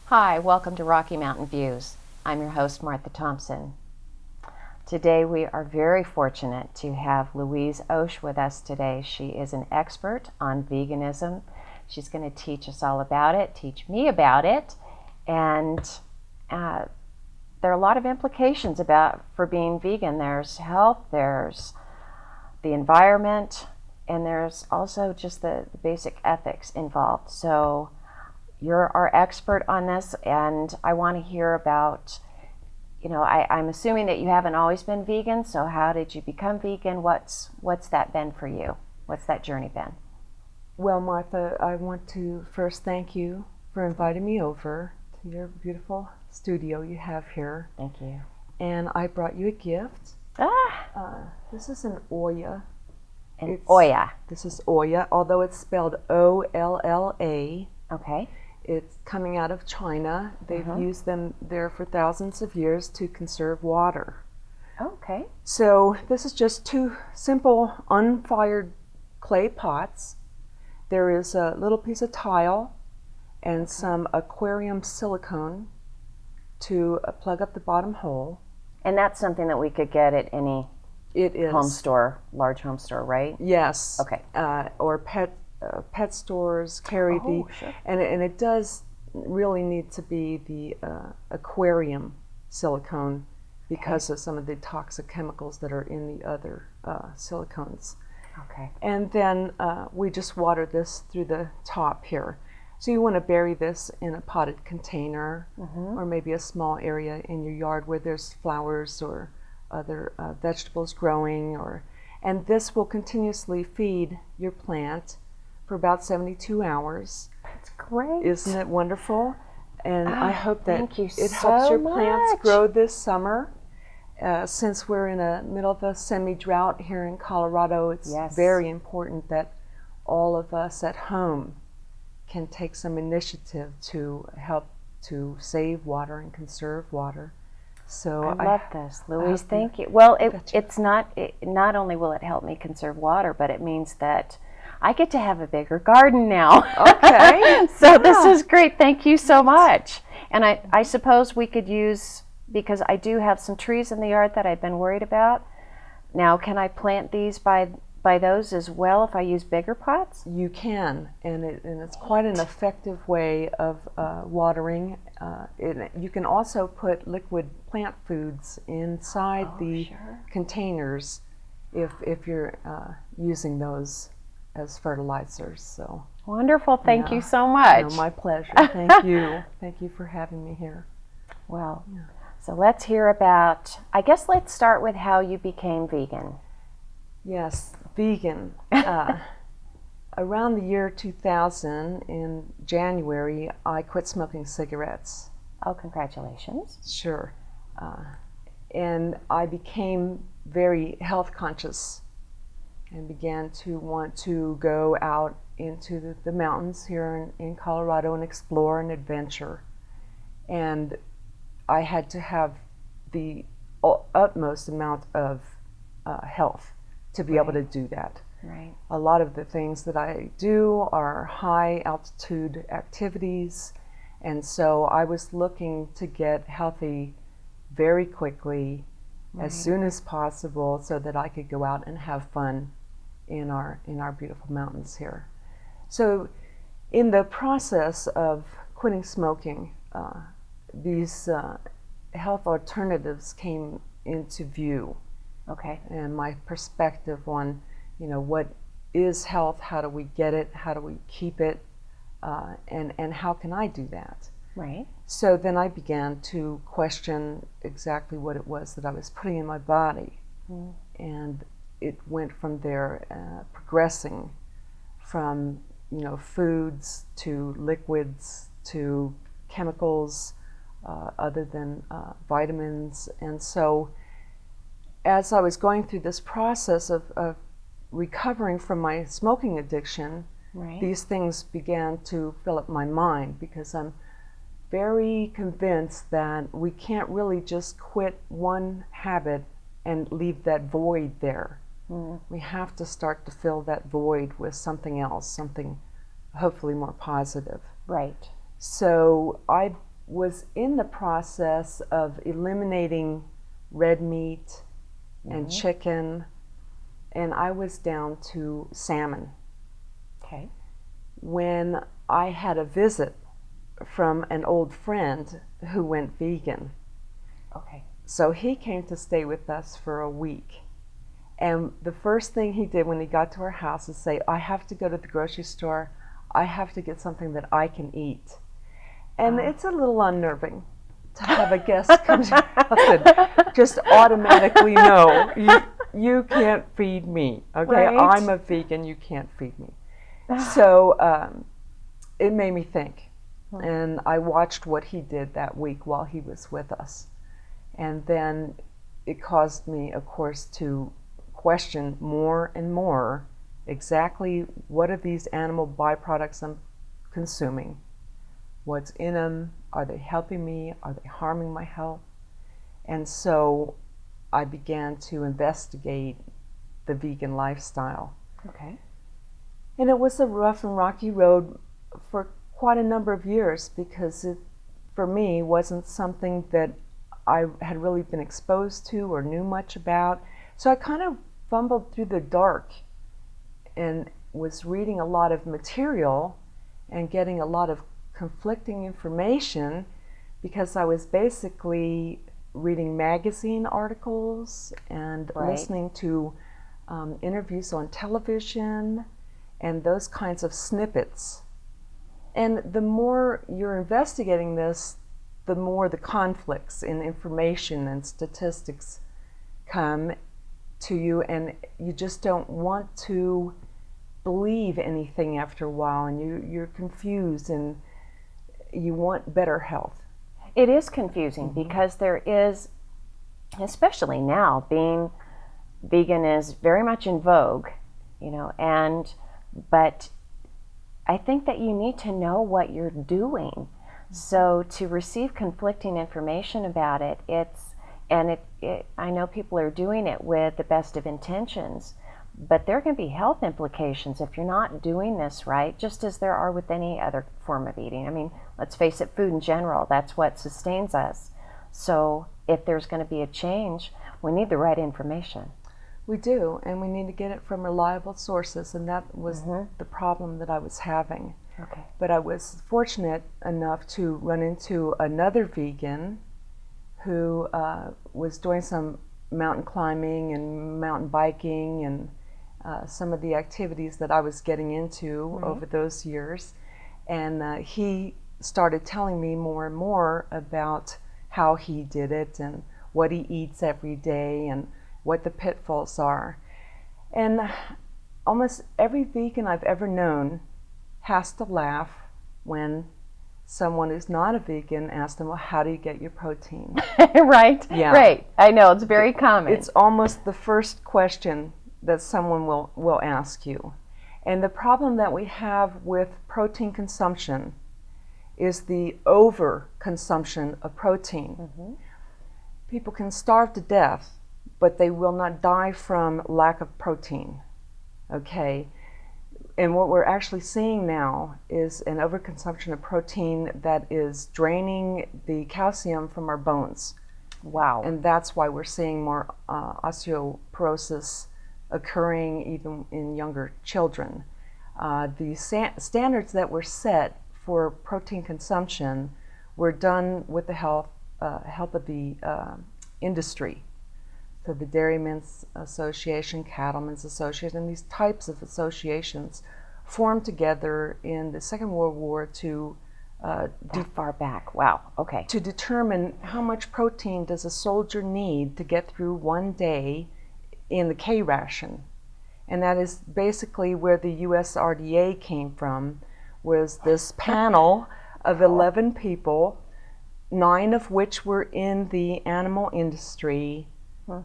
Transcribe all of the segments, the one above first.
Hi, welcome to Rocky Mountain Views. I'm your host, Martha Thompson. Today we are very fortunate to have Louise Osh with us today. She is an expert on veganism. She's going to teach us all about it, teach me about it, and there are a lot of implications for being vegan. There's health, there's the environment, and there's also just the basic ethics involved. So you're our expert on this, and I want to hear about, I'm assuming that you haven't always been vegan, so how did you become vegan? What's that been for you? What's that journey been? Well, Martha, I want to first thank you for inviting me over to your beautiful studio you have here. Thank you. And I brought you a gift. This is an Oya. Oya. This is Oya, although it's spelled O-L-L-A. Okay. It's coming out of China. They've used them there for thousands of years to conserve water. Okay. So this is just two simple unfired clay pots. There is a little piece of tile and some aquarium silicone to plug up the bottom hole. And that's something that we could get at any home store, large home store, right? Yes. Okay. Or pet stores carry sure. and it does really need to be the aquarium silicone because of some of the toxic chemicals that are in the other silicones. Okay. And then we just water this through the top here. So you want to bury this in a potted container or maybe a small area in your yard where there's flowers or other vegetables growing, and this will continuously feed your plant for about 72 hours. That's great. Isn't it wonderful? And I hope that it so helps your much. plants grow this summer. Since we're in the middle of a semi-drought here in Colorado, it's very important that all of us at home can take some initiative to help to save water and conserve water. So I love this, Louise. Thank you. Well, not only will it help me conserve water, but it means that I get to have a bigger garden now. Okay. So this is great. Thank you so much. And I suppose we could use, because I do have some trees in the yard that I've been worried about. Now, can I plant these by those as well if I use bigger pots? You can, and it's quite an effective way of watering. You can also put liquid plant foods inside the containers if you're using those as fertilizers. So wonderful. Thank you so much. No, my pleasure. Thank you. Thank you for having me here. Well, so let's hear about, let's start with how you became vegan. Yes, vegan. Around the year 2000, in January, I quit smoking cigarettes. Oh, congratulations. Sure. And I became very health conscious and began to want to go out into the mountains here in Colorado and explore and adventure. And I had to have the utmost amount of health to be able to do that. Right. A lot of the things that I do are high altitude activities, and so I was looking to get healthy very quickly, as soon as possible, so that I could go out and have fun in our beautiful mountains here. So in the process of quitting smoking, these health alternatives came into view. Okay. And my perspective on, what is health, how do we get it, how do we keep it, and how can I do that? Right. So then I began to question exactly what it was that I was putting in my body. And it went from there, progressing from, foods to liquids to chemicals other than vitamins. And so as I was going through this process of recovering from my smoking addiction, these things began to fill up my mind, because I'm very convinced that we can't really just quit one habit and leave that void there. We have to start to fill that void with something else, something hopefully more positive. Right. So I was in the process of eliminating red meat and chicken, and I was down to salmon. Okay. When I had a visit from an old friend who went vegan. Okay. So he came to stay with us for a week. And the first thing he did when he got to our house is say, I have to go to the grocery store. I have to get something that I can eat. And it's a little unnerving to have a guest come to your house and just automatically know, you can't feed me, okay? Right. I'm a vegan, you can't feed me. So it made me think. And I watched what he did that week while he was with us. And then it caused me, of course, to question more and more exactly what are these animal byproducts I'm consuming? What's in them? Are they helping me? Are they harming my health? And so I began to investigate the vegan lifestyle. Okay. And it was a rough and rocky road for quite a number of years because it, for me, wasn't something that I had really been exposed to or knew much about. So I kind of fumbled through the dark and was reading a lot of material and getting a lot of conflicting information because I was basically reading magazine articles and listening to interviews on television and those kinds of snippets. And the more you're investigating this, the more the conflicts in information and statistics come to you, and you just don't want to believe anything after a while, and you're confused and you want better health. It is confusing because there is, especially now, being vegan is very much in vogue, but I think that you need to know what you're doing. So to receive conflicting information about it, I know people are doing it with the best of intentions, but there can be health implications if you're not doing this right, just as there are with any other form of eating. I mean, let's face it, food in general, that's what sustains us. So if there's going to be a change, we need the right information. We do, and we need to get it from reliable sources, and that was the problem that I was having. Okay. But I was fortunate enough to run into another vegan who was doing some mountain climbing and mountain biking and some of the activities that I was getting into over those years. And he started telling me more and more about how he did it and what he eats every day and what the pitfalls are. And almost every vegan I've ever known has to laugh when someone who's not a vegan asks them, well, how do you get your protein? Right, yeah. Right. I know, it's very common. It's almost the first question that someone will ask you. And the problem that we have with protein consumption is the over-consumption of protein. People can starve to death, but they will not die from lack of protein, okay? And what we're actually seeing now is an overconsumption of protein that is draining the calcium from our bones. Wow. And that's why we're seeing more osteoporosis occurring even in younger children. The standards that were set for protein consumption were done with the help of the industry. So the Dairymen's Association, Cattlemen's Association, and these types of associations formed together in the Second World War to that far back. Wow. Okay. to determine how much protein does a soldier need to get through one day in the K ration. And that is basically where the USRDA came from, was this panel of 11 people, 9 of which were in the animal industry,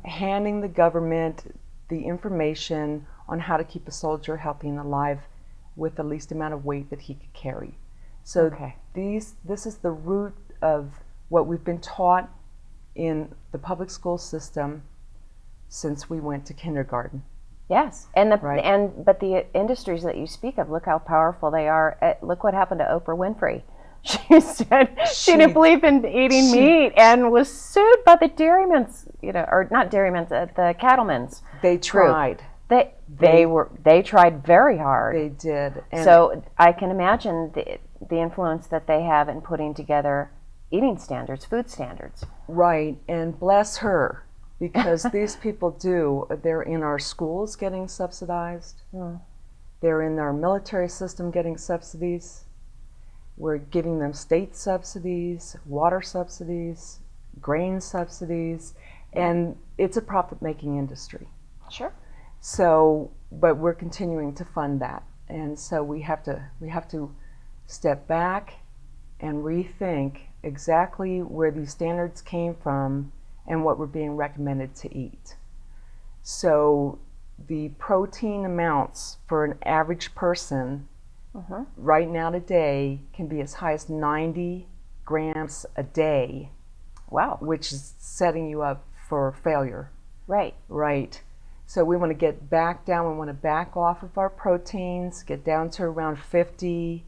handing the government the information on how to keep a soldier healthy and alive with the least amount of weight that he could carry. So this is the root of what we've been taught in the public school system since we went to kindergarten. Yes, but the industries that you speak of, look how powerful they are. Look what happened to Oprah Winfrey. She said she didn't believe in eating meat and was sued by the dairymen's, or not dairymen's, the cattlemen's. They tried. They tried very hard. They did. And so I can imagine the influence that they have in putting together eating standards, food standards. Right, and bless her, because these people they're in our schools getting subsidized. They're in our military system getting subsidies. We're giving them state subsidies, water subsidies, grain subsidies, and it's a profit-making industry. Sure. So, but we're continuing to fund that, and so we have to step back and rethink exactly where these standards came from and what we're being recommended to eat. So, the protein amounts for an average person right now today can be as high as 90 grams a day. Wow. Which is setting you up for failure. Right. Right. So we want to get back down. We want to back off of our proteins, get down to around 50,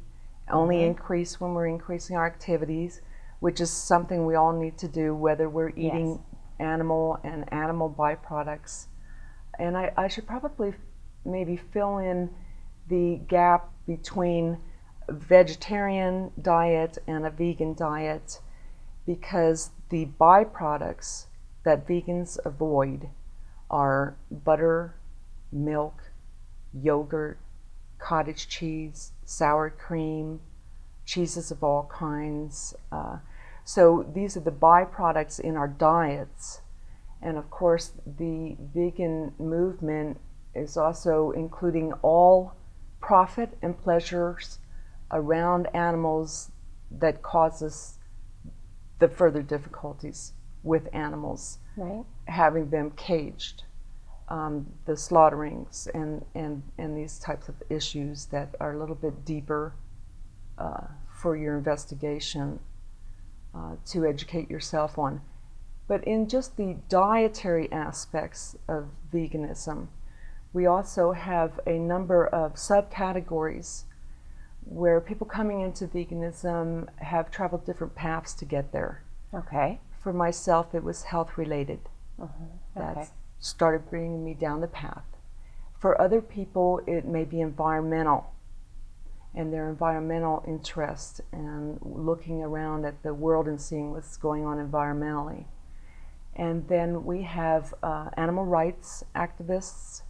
only increase when we're increasing our activities, which is something we all need to do, whether we're eating animal and animal byproducts. And I should probably maybe fill in the gap between a vegetarian diet and a vegan diet, because the byproducts that vegans avoid are butter, milk, yogurt, cottage cheese, sour cream, cheeses of all kinds. So these are the byproducts in our diets. And of course, the vegan movement is also including all profit and pleasures around animals that causes the further difficulties with animals, right? Having them caged, the slaughterings, and these types of issues that are a little bit deeper for your investigation to educate yourself on. But in just the dietary aspects of veganism, we also have a number of subcategories where people coming into veganism have traveled different paths to get there. Okay. For myself, it was health related. That started bringing me down the path. For other people, it may be environmental, and their environmental interest and looking around at the world and seeing what's going on environmentally. And then we have animal rights activists,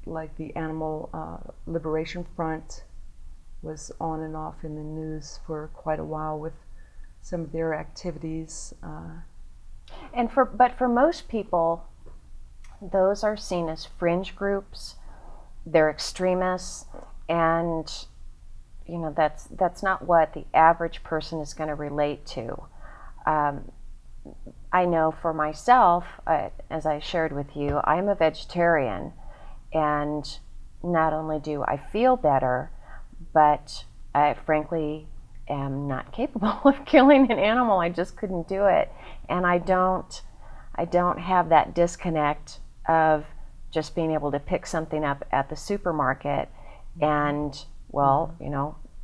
like the Animal Liberation Front was on and off in the news for quite a while with some of their activities. But for most people, those are seen as fringe groups. They're extremists, and that's not what the average person is going to relate to. I know for myself, as I shared with you, I'm a vegetarian, and not only do I feel better, but I frankly am not capable of killing an animal. I just couldn't do it, and I don't have that disconnect of just being able to pick something up at the supermarket and,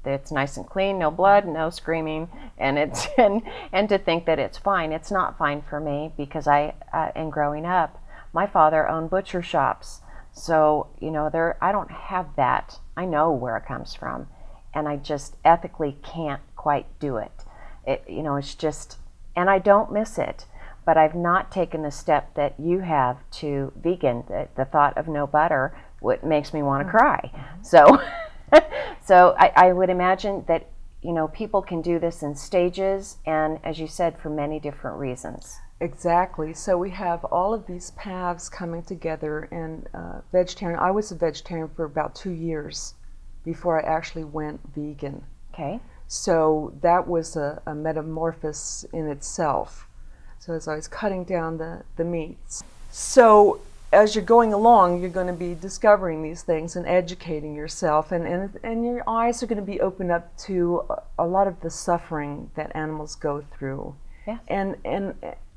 it's nice and clean, no blood, no screaming, and and to think that it's fine. It's not fine for me, because and growing up, my father owned butcher shops, so I don't have that. I know where it comes from, and I just ethically can't quite do it. It's just, and I don't miss it, but I've not taken the step that you have to vegan. The thought of no butter, what makes me want to cry. So. So I would imagine that people can do this in stages, and as you said, for many different reasons. Exactly. So we have all of these paths coming together, and vegetarian. I was a vegetarian for about 2 years before I actually went vegan. Okay. So that was a metamorphosis in itself. So as I was cutting down the meats. So as you're going along, you're going to be discovering these things and educating yourself, and your eyes are going to be opened up to a lot of the suffering that animals go through. Yeah. And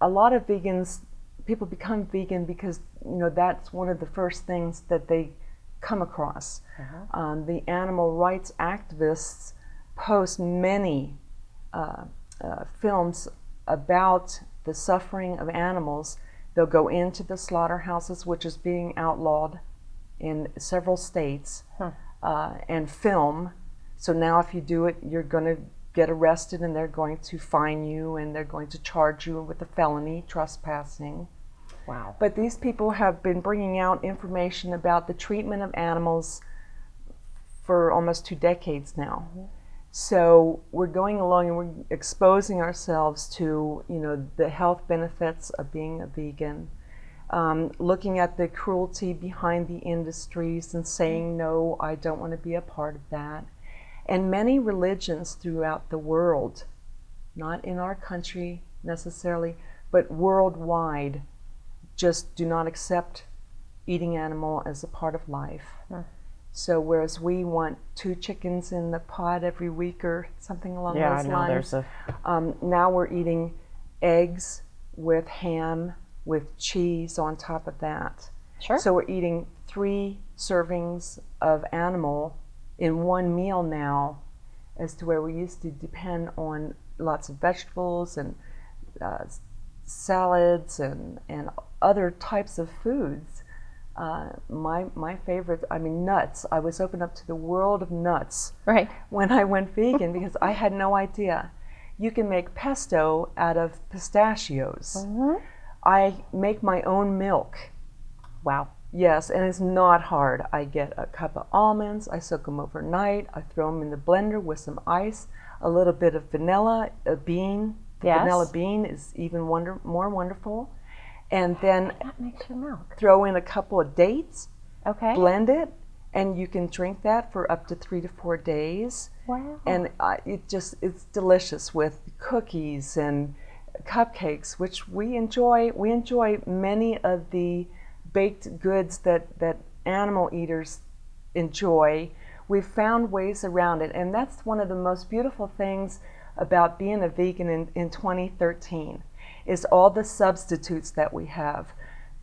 a lot of vegans, people become vegan because that's one of the first things that they come across. The animal rights activists post many films about the suffering of animals. They'll go into the slaughterhouses, which is being outlawed in several states, and film. So now if you do it, you're going to get arrested, and they're going to fine you, and they're going to charge you with a felony, trespassing. Wow. But these people have been bringing out information about the treatment of animals for almost 2 decades now. So we're going along and we're exposing ourselves to, the health benefits of being a vegan, looking at the cruelty behind the industries and saying, no, I don't want to be a part of that. And many religions throughout the world, not in our country necessarily, but worldwide, just do not accept eating animal as a part of life. So whereas we want 2 chickens in the pot every week or something along those lines, now we're eating eggs with ham with cheese on top of that. Sure. So we're eating 3 servings of animal in one meal now, as to where we used to depend on lots of vegetables and salads and other types of foods. My favorite, nuts. I was opened up to the world of nuts when I went vegan because I had no idea. You can make pesto out of pistachios. I make my own milk. Wow. Yes, and it's not hard. I get a cup of almonds, I soak them overnight, I throw them in the blender with some ice, a little bit of vanilla, a bean. The vanilla bean is even more wonderful. And then that makes your milk. Throw in a couple of dates, blend it, and you can drink that for up to 3 to 4 days. Wow. And it's delicious with cookies and cupcakes, which we enjoy. We enjoy many of the baked goods that animal eaters enjoy. We've found ways around it, and that's one of the most beautiful things about being a vegan in 2013. Is all the substitutes that we have.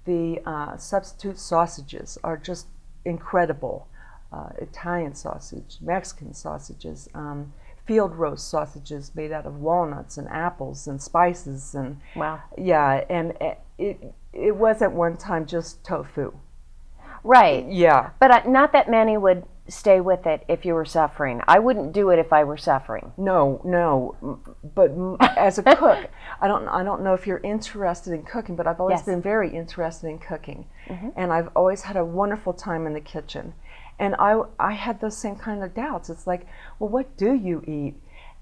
The substitute sausages are just incredible. Italian sausage, Mexican sausages, field roast sausages made out of walnuts and apples and spices and wow. Yeah, and it was at one time just tofu. Right. Yeah. But not that many would stay with it if you were suffering. I wouldn't do it if I were suffering. No. But as a cook, I don't know if you're interested in cooking, but I've always been very interested in cooking. And I've always had a wonderful time in the kitchen. And I had those same kind of doubts. It's like, well, what do you eat?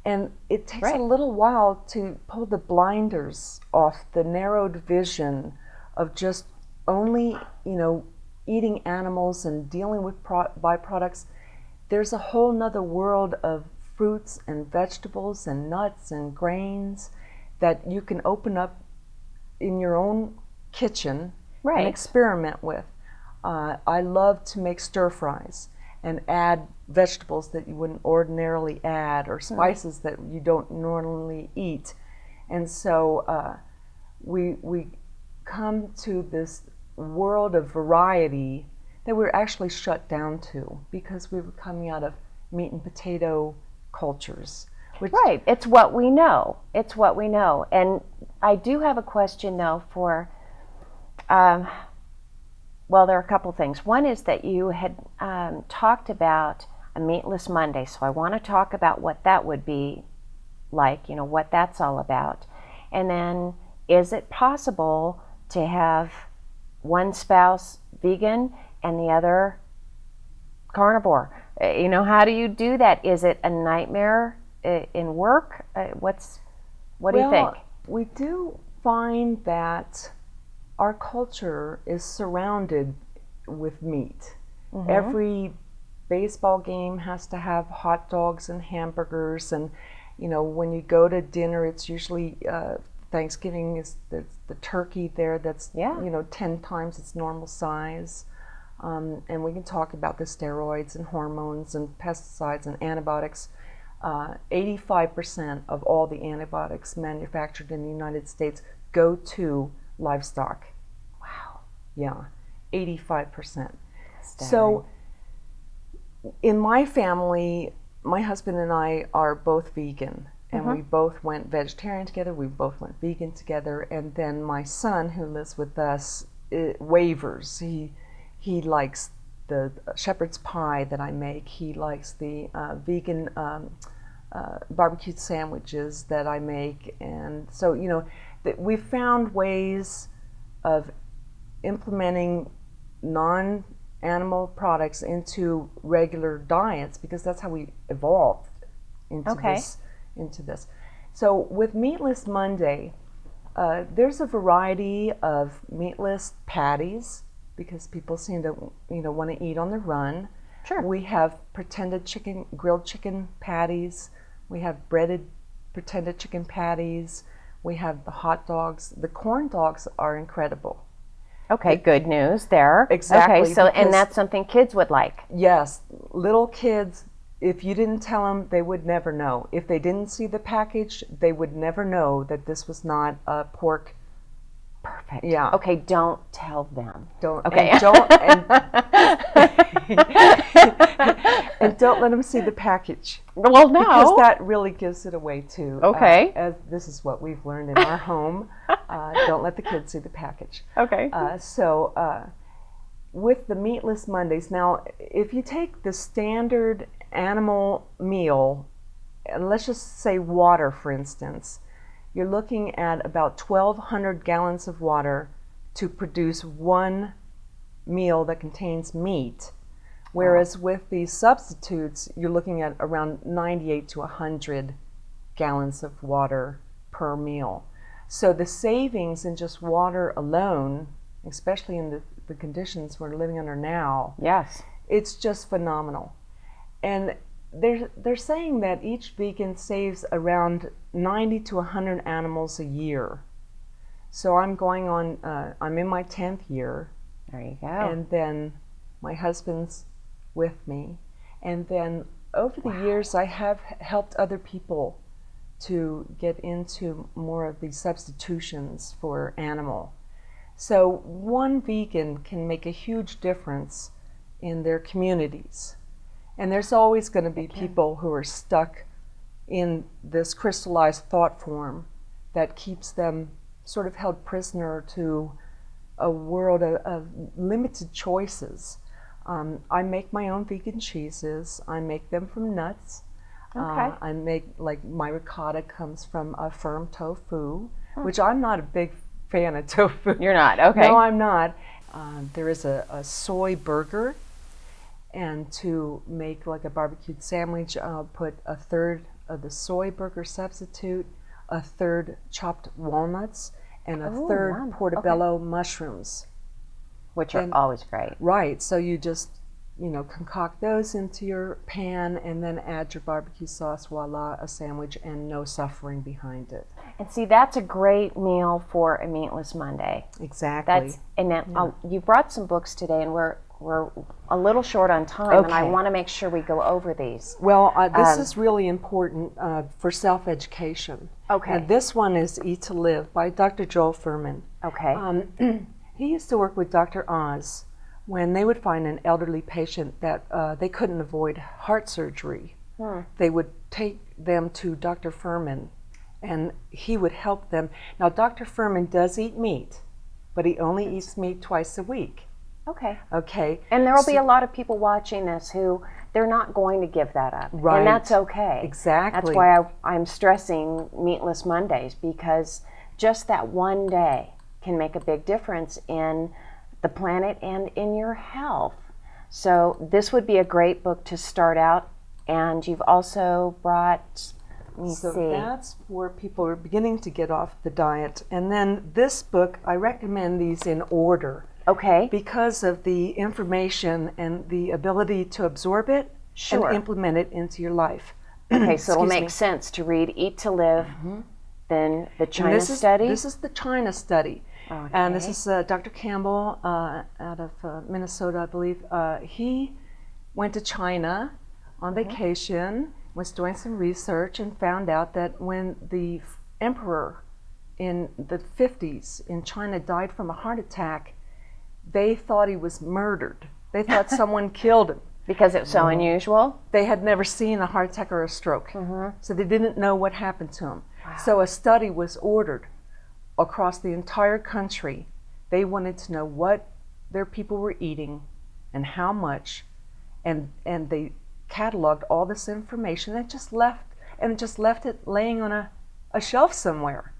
And it takes a little while to pull the blinders off the narrowed vision of just only, eating animals and dealing with byproducts. There's a whole nother world of fruits and vegetables and nuts and grains that you can open up in your own kitchen and experiment with. I love to make stir fries and add vegetables that you wouldn't ordinarily add or spices that you don't normally eat. And so we come to this world of variety that we're actually shut down to because we were coming out of meat and potato cultures. Right. It's what we know. And I do have a question, though, for, well, there are a couple things. One is that you had talked about a Meatless Monday, so I want to talk about what that would be like, what that's all about. And then, is it possible to have one spouse vegan and the other carnivore? How do you do that? Is it a nightmare in work? What do you think? We do find that our culture is surrounded with meat. Every baseball game has to have hot dogs and hamburgers, and when you go to dinner, it's usually Thanksgiving is the turkey there that's 10 times its normal size, and we can talk about the steroids and hormones and pesticides and antibiotics. 85% of all the antibiotics manufactured in the United States go to livestock. Wow. Yeah, 85%. So in my family, my husband and I are both vegan, and we both went vegetarian together. We both went vegan together, and then my son, who lives with us, wavers. He likes the shepherd's pie that I make. He likes the vegan barbecued sandwiches that I make, and so we found ways of implementing non-animal products into regular diets, because that's how we evolved into this. So with Meatless Monday, there's a variety of meatless patties, because people seem to want to eat on the run. Sure. We have grilled chicken patties. We have breaded pretended chicken patties. We have the hot dogs. The corn dogs are incredible. Okay, good news there. Exactly. Okay, so and that's something kids would like. Yes, little kids, if you didn't tell them, they would never know. If they didn't see the package, they would never know that this was not a pork. Perfect. Yeah. Okay, don't tell them. Don't. Okay. And don't. And don't let them see the package. Well, no. Because that really gives it away too. Okay. As this is what we've learned in our home. Don't let the kids see the package. Okay. So with the Meatless Mondays, now if you take the standard animal meal, and let's just say water, for instance, you're looking at about 1,200 gallons of water to produce one meal that contains meat. Whereas with these substitutes, you're looking at around 98 to 100 gallons of water per meal. So the savings in just water alone, especially in the conditions we're living under now, yes, it's just phenomenal. And they're saying that each vegan saves around 90 to 100 animals a year. So I'm going on, I'm in my 10th year. There you go. And then my husband's with me. And then over the years, I have helped other people to get into more of these substitutions for animal. So one vegan can make a huge difference in their communities. And there's always going to be people who are stuck in this crystallized thought form that keeps them sort of held prisoner to a world of limited choices. I make my own vegan cheeses. I make them from nuts. Okay. I make, like, my ricotta comes from a firm tofu, which I'm not a big fan of tofu. You're not? Okay. No, I'm not. There is a soy burger, and to make like a barbecued sandwich, I'll put a third of the soy burger substitute, a third chopped walnuts, and a third portobello mushrooms. Which are always great. Right, so you just, concoct those into your pan and then add your barbecue sauce, voila, a sandwich, and no suffering behind it. And see, that's a great meal for a Meatless Monday. Exactly. You brought some books today, and we're a little short on time, and I want to make sure we go over these. Well, this is really important for self-education. Okay. And this one is Eat to Live by Dr. Joel Fuhrman. Okay. He used to work with Dr. Oz when they would find an elderly patient that they couldn't avoid heart surgery. They would take them to Dr. Fuhrman, and he would help them. Now, Dr. Fuhrman does eat meat, but he only eats meat twice a week. Okay. Okay. And there will be a lot of people watching this who they're not going to give that up. Right. And that's okay. Exactly. That's why I'm stressing Meatless Mondays, because just that one day can make a big difference in the planet and in your health. So this would be a great book to start out. And you've also brought, So that's where people are beginning to get off the diet. And then this book, I recommend these in order. Okay. Because of the information and the ability to absorb it and implement it into your life. Okay, so it'll make sense to read Eat to Live, then the China Study. This is the China Study. Okay. And this is Dr. Campbell out of Minnesota, I believe. He went to China on vacation, was doing some research, and found out that when the emperor in the 50s in China died from a heart attack, they thought he was murdered. They thought someone killed him. Because it was so unusual? They had never seen a heart attack or a stroke. So they didn't know what happened to them. Wow. So a study was ordered across the entire country. They wanted to know what their people were eating and how much, and they cataloged all this information and just left it laying on a shelf somewhere.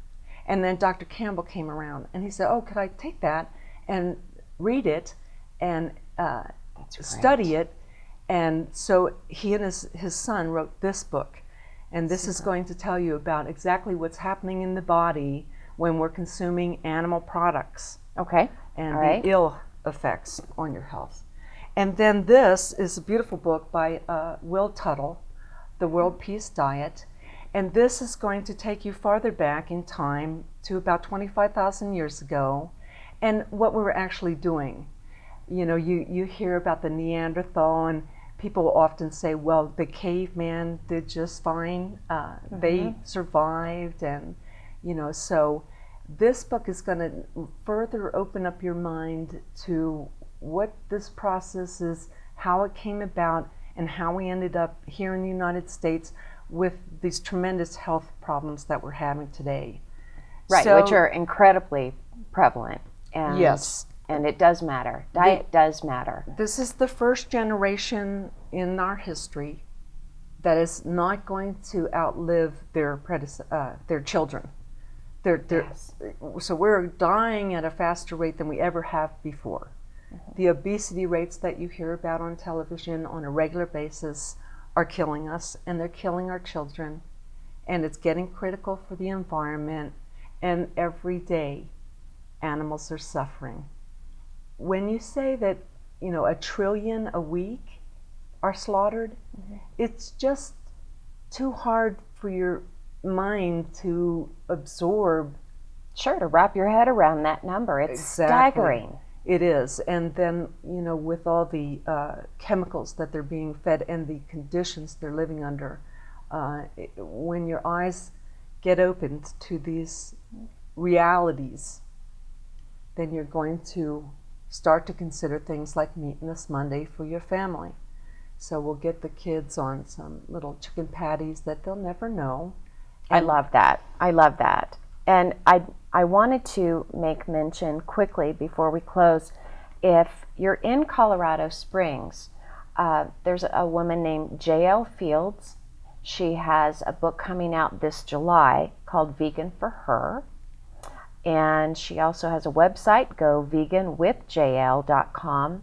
And then Dr. Campbell came around and he said, oh, could I take that and read it and study it? And so he and his son wrote this book. And this is going to tell you about exactly what's happening in the body when we're consuming animal products. Okay. And the ill effects on your health. And then this is a beautiful book by Will Tuttle, The World Peace Diet. And this is going to take you farther back in time to about 25,000 years ago and what we were actually doing. You know, you hear about the Neanderthal, and people often say, well, the caveman did just fine. They survived, and, you know, so this book is going to further open up your mind to what this process is, how it came about, and how we ended up here in the United States with these tremendous health problems that we're having today. Right, so, which are incredibly prevalent. And, yes. And it does matter. Diet does matter. This is the first generation in our history that is not going to outlive their children. Yes. So we're dying at a faster rate than we ever have before. The obesity rates that you hear about on television on a regular basis are killing us, and they're killing our children, and it's getting critical for the environment, and every day animals are suffering. When you say that, you know, 1 trillion a week are slaughtered, it's just too hard for your mind to absorb. Sure, to wrap your head around that number. It's staggering. It is. And then, you know, with all the chemicals that they're being fed and the conditions they're living under, when your eyes get opened to these realities, then you're going to start to consider things like Meatless Monday for your family. So we'll get the kids on some little chicken patties that they'll never know. I love that. I love that. And I wanted to make mention quickly before we close, if you're in Colorado Springs, there's a woman named J.L. Fields. She has a book coming out this July called Vegan for Her. And she also has a website, goveganwithjl.com,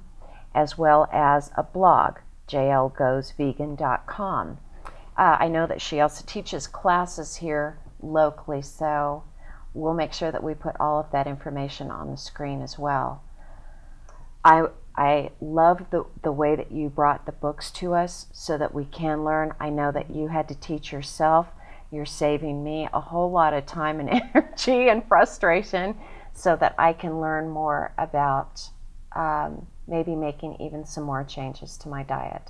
as well as a blog, jlgoesvegan.com. I know that she also teaches classes here locally, so we'll make sure that we put all of that information on the screen as well. I love the way that you brought the books to us so that we can learn. I know that you had to teach yourself. You're saving me a whole lot of time and energy and frustration so that I can learn more about maybe making even some more changes to my diet.